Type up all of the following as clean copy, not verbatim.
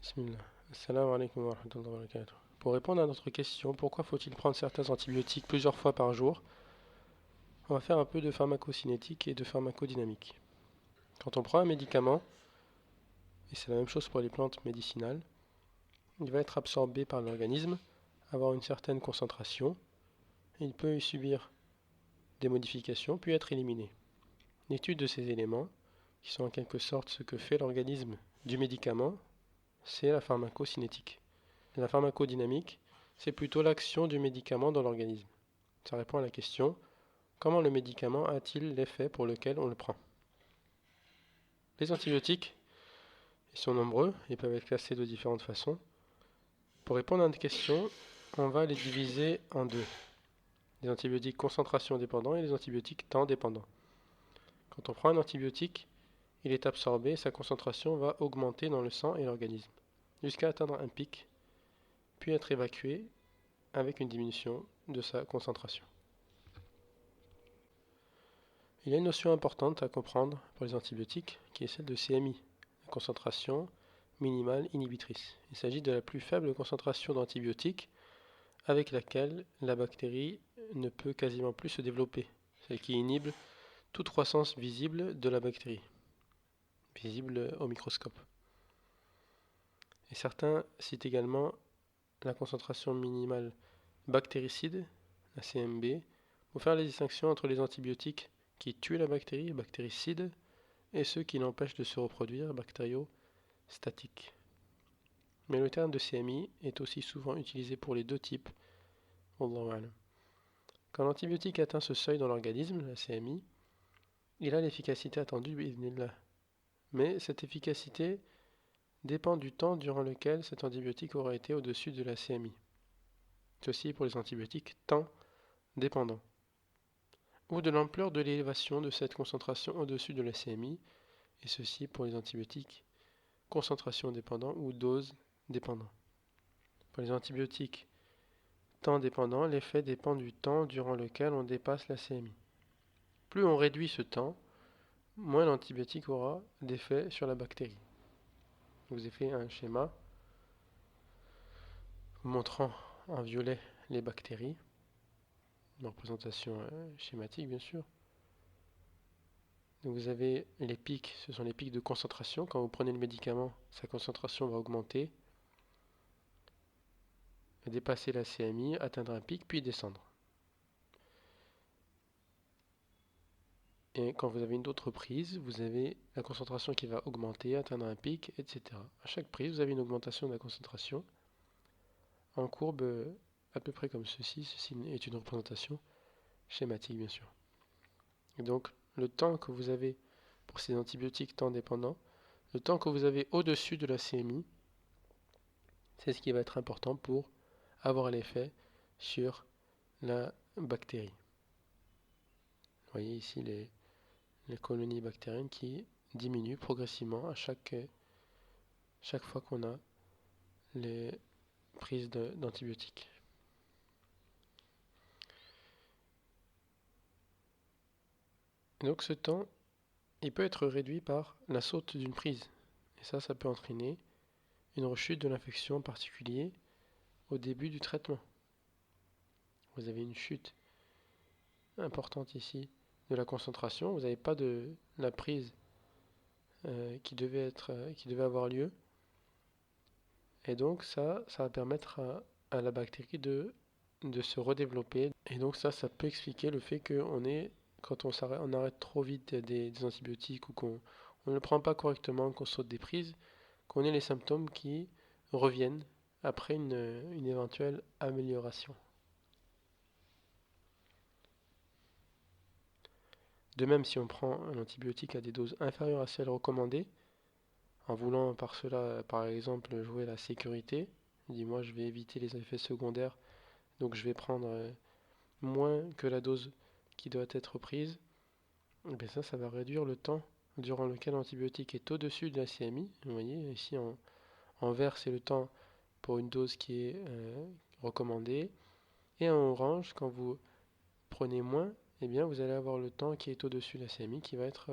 Bismillah. Assalamu alaikum wa rahmatullahi wa barakatuh. Pour répondre à notre question, pourquoi faut-il prendre certains antibiotiques plusieurs fois par jour? On va faire un peu de pharmacocinétique et de pharmacodynamique. Quand on prend un médicament, et c'est la même chose pour les plantes médicinales, il va être absorbé par l'organisme, avoir une certaine concentration, et il peut y subir des modifications, puis être éliminé. L'étude de ces éléments, qui sont en quelque sorte ce que fait l'organisme du médicament, c'est la pharmacocinétique. Et la pharmacodynamique, c'est plutôt l'action du médicament dans l'organisme. Ça répond à la question, comment le médicament a-t-il l'effet pour lequel on le prend? Les antibiotiques, ils sont nombreux, ils peuvent être classés de différentes façons. Pour répondre à une question, on va les diviser en deux. Les antibiotiques concentration dépendants et les antibiotiques temps dépendants. Quand on prend un antibiotique, il est absorbé, sa concentration va augmenter dans le sang et l'organisme, jusqu'à atteindre un pic, puis être évacué avec une diminution de sa concentration. Il y a une notion importante à comprendre pour les antibiotiques, qui est celle de CMI, la concentration minimale inhibitrice. Il s'agit de la plus faible concentration d'antibiotiques avec laquelle la bactérie ne peut quasiment plus se développer, celle qui inhibe toute croissance visible de la bactérie, visible au microscope. Et certains citent également la concentration minimale bactéricide, la CMB, pour faire la distinction entre les antibiotiques qui tuent la bactérie, bactéricides, et ceux qui l'empêchent de se reproduire, bactériostatiques. Mais le terme de CMI est aussi souvent utilisé pour les deux types. Quand l'antibiotique atteint ce seuil dans l'organisme, la CMI, il a l'efficacité attendue, mais cette efficacité dépend du temps durant lequel cet antibiotique aura été au-dessus de la CMI. Ceci pour les antibiotiques temps dépendants, ou de l'ampleur de l'élévation de cette concentration au-dessus de la CMI, et ceci pour les antibiotiques concentration dépendants ou dose dépendants. Pour les antibiotiques temps dépendants, l'effet dépend du temps durant lequel on dépasse la CMI. Plus on réduit ce temps, moins l'antibiotique aura d'effet sur la bactérie. Je vous ai fait un schéma montrant en violet les bactéries, une représentation schématique bien sûr. Donc vous avez les pics, ce sont les pics de concentration. Quand vous prenez le médicament, sa concentration va augmenter, dépasser la CMI, atteindre un pic, puis descendre. Et quand vous avez une autre prise, vous avez la concentration qui va augmenter, atteindre un pic, etc. À chaque prise, vous avez une augmentation de la concentration en courbe à peu près comme ceci. Ceci est une représentation schématique, bien sûr. Et donc, le temps que vous avez pour ces antibiotiques temps dépendants, le temps que vous avez au-dessus de la CMI, c'est ce qui va être important pour avoir l'effet sur la bactérie. Vous voyez ici les colonies bactériennes qui diminuent progressivement à chaque fois qu'on a les prises d'antibiotiques. Et donc ce temps, il peut être réduit par la saute d'une prise. Et ça peut entraîner une rechute de l'infection en particulier au début du traitement. Vous avez une chute importante ici de la concentration. Vous n'avez pas de la prise qui devait avoir lieu. Et donc ça va permettre à la bactérie de se redévelopper. Et donc ça peut expliquer le fait quand on arrête trop vite des antibiotiques ou qu'on ne le prend pas correctement, qu'on saute des prises, qu'on ait les symptômes qui reviennent après une éventuelle amélioration. De même, si on prend un antibiotique à des doses inférieures à celles recommandées, en voulant par cela, par exemple, jouer la sécurité, dis-moi, je vais éviter les effets secondaires, donc je vais prendre moins que la dose qui doit être prise, et bien ça va réduire le temps durant lequel l'antibiotique est au-dessus de la CMI. Vous voyez, ici en vert, c'est le temps pour une dose qui est recommandée, et en orange, quand vous prenez moins, eh bien vous allez avoir le temps qui est au-dessus de la CMI qui va être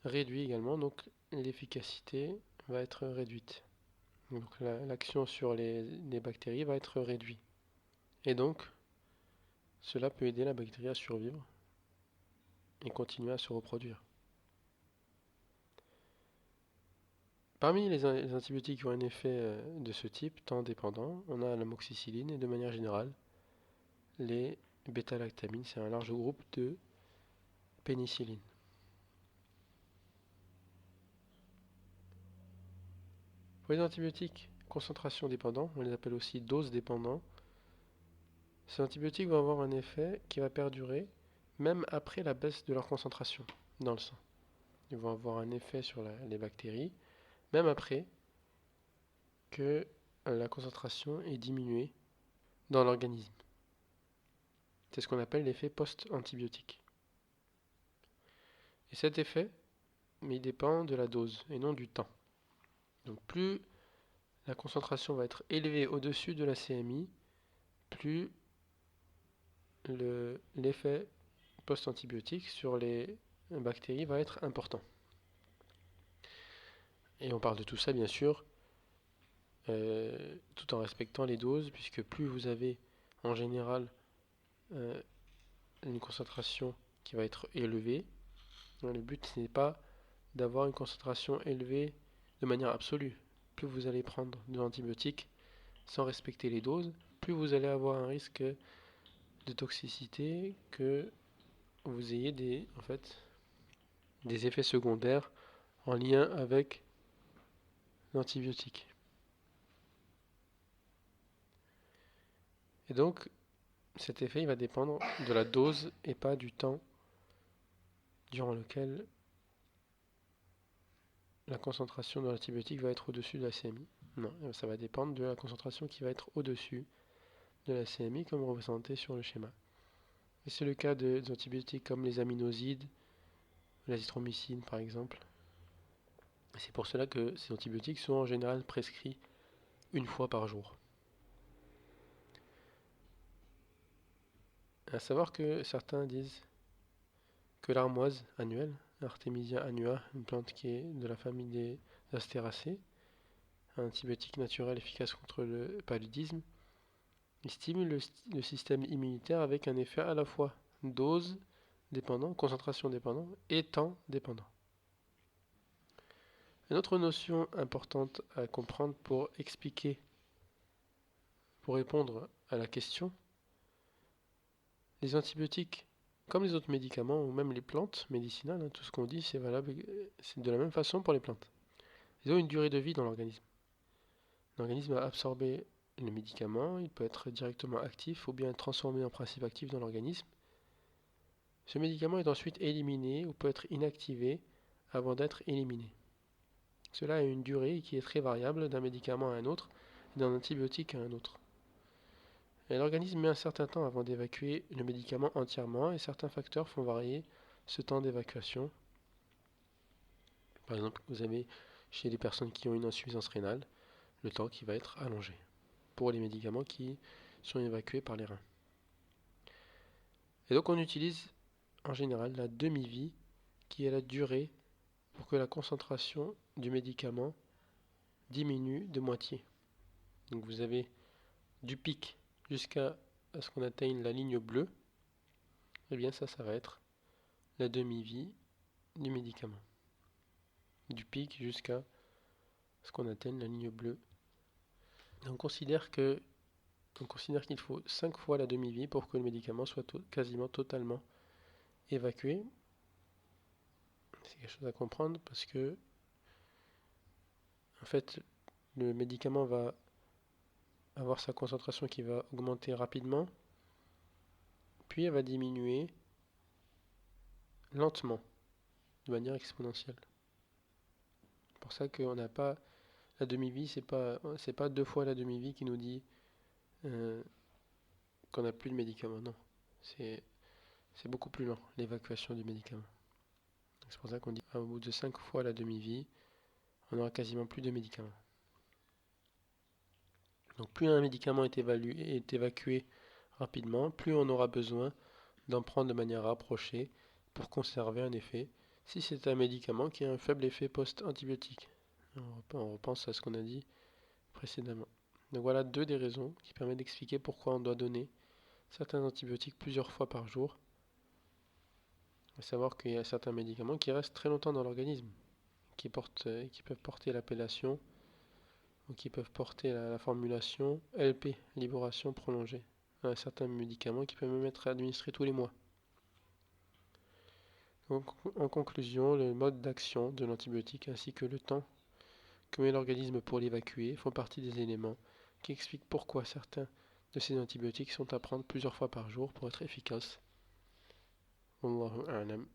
réduit également, donc l'efficacité va être réduite. Donc l'action sur les bactéries va être réduite. Et donc, cela peut aider la bactérie à survivre et continuer à se reproduire. Parmi les antibiotiques qui ont un effet de ce type, temps dépendant, on a l'amoxicilline et de manière générale, les bêta-lactamines, c'est un large groupe de pénicilline. Pour les antibiotiques concentration dépendants, on les appelle aussi dose dépendants, ces antibiotiques vont avoir un effet qui va perdurer même après la baisse de leur concentration dans le sang. Ils vont avoir un effet sur les bactéries, même après que la concentration est diminuée dans l'organisme. C'est ce qu'on appelle l'effet post-antibiotique. Et cet effet, il dépend de la dose et non du temps. Donc plus la concentration va être élevée au-dessus de la CMI, plus l'effet post-antibiotique sur les bactéries va être important. Et on parle de tout ça bien sûr tout en respectant les doses, puisque plus vous avez en général une concentration qui va être élevée, le but n'est pas d'avoir une concentration élevée de manière absolue. Plus vous allez prendre de l'antibiotique sans respecter les doses, plus vous allez avoir un risque de toxicité, que vous ayez des effets secondaires en lien avec l'antibiotique. Et donc, cet effet il va dépendre de la dose et pas du temps durant lequel la concentration de l'antibiotique va être au-dessus de la CMI. Non, ça va dépendre de la concentration qui va être au-dessus de la CMI comme représenté sur le schéma. Et c'est le cas des antibiotiques comme les aminosides, l'azithromycine par exemple. C'est pour cela que ces antibiotiques sont en général prescrits une fois par jour. À savoir que certains disent que l'armoise annuelle, Artemisia annua, une plante qui est de la famille des Astéracées, un antibiotique naturel efficace contre le paludisme, il stimule le système immunitaire avec un effet à la fois dose dépendant, concentration dépendant et temps dépendant. Une autre notion importante à comprendre pour expliquer, pour répondre à la question, les antibiotiques, comme les autres médicaments ou même les plantes médicinales, tout ce qu'on dit c'est valable, c'est de la même façon pour les plantes. Ils ont une durée de vie dans l'organisme. L'organisme a absorbé le médicament, il peut être directement actif ou bien transformé en principe actif dans l'organisme. Ce médicament est ensuite éliminé ou peut être inactivé avant d'être éliminé. Cela a une durée qui est très variable d'un médicament à un autre et d'un antibiotique à un autre. Et l'organisme met un certain temps avant d'évacuer le médicament entièrement et certains facteurs font varier ce temps d'évacuation. Par exemple, vous avez chez les personnes qui ont une insuffisance rénale, le temps qui va être allongé pour les médicaments qui sont évacués par les reins. Et donc on utilise en général la demi-vie qui est la durée pour que la concentration du médicament diminue de moitié. Donc vous avez du pic jusqu'à ce qu'on atteigne la ligne bleue, et bien ça va être la demi-vie du médicament. Du pic jusqu'à ce qu'on atteigne la ligne bleue. Et on considère qu'il faut 5 fois la demi-vie pour que le médicament soit quasiment totalement évacué. C'est quelque chose à comprendre parce que en fait le médicament va avoir sa concentration qui va augmenter rapidement, puis elle va diminuer lentement, de manière exponentielle. C'est pour ça qu'on n'a pas la demi-vie, c'est pas 2 fois la demi-vie qui nous dit qu'on n'a plus de médicaments. Non, c'est beaucoup plus lent l'évacuation du médicament. C'est pour ça qu'on dit au bout de 5 fois la demi-vie, on n'aura quasiment plus de médicaments. Donc plus un médicament est évacué rapidement, plus on aura besoin d'en prendre de manière rapprochée pour conserver un effet, si c'est un médicament qui a un faible effet post-antibiotique. On repense à ce qu'on a dit précédemment. Donc voilà deux des raisons qui permettent d'expliquer pourquoi on doit donner certains antibiotiques plusieurs fois par jour. À savoir qu'il y a certains médicaments qui restent très longtemps dans l'organisme, qui peuvent porter l'appellation ou qui peuvent porter la formulation LP, libération prolongée. Certains médicaments qui peuvent même être administrés tous les mois. Donc, en conclusion, le mode d'action de l'antibiotique ainsi que le temps que met l'organisme pour l'évacuer font partie des éléments qui expliquent pourquoi certains de ces antibiotiques sont à prendre plusieurs fois par jour pour être efficaces. Wallahu a'lam.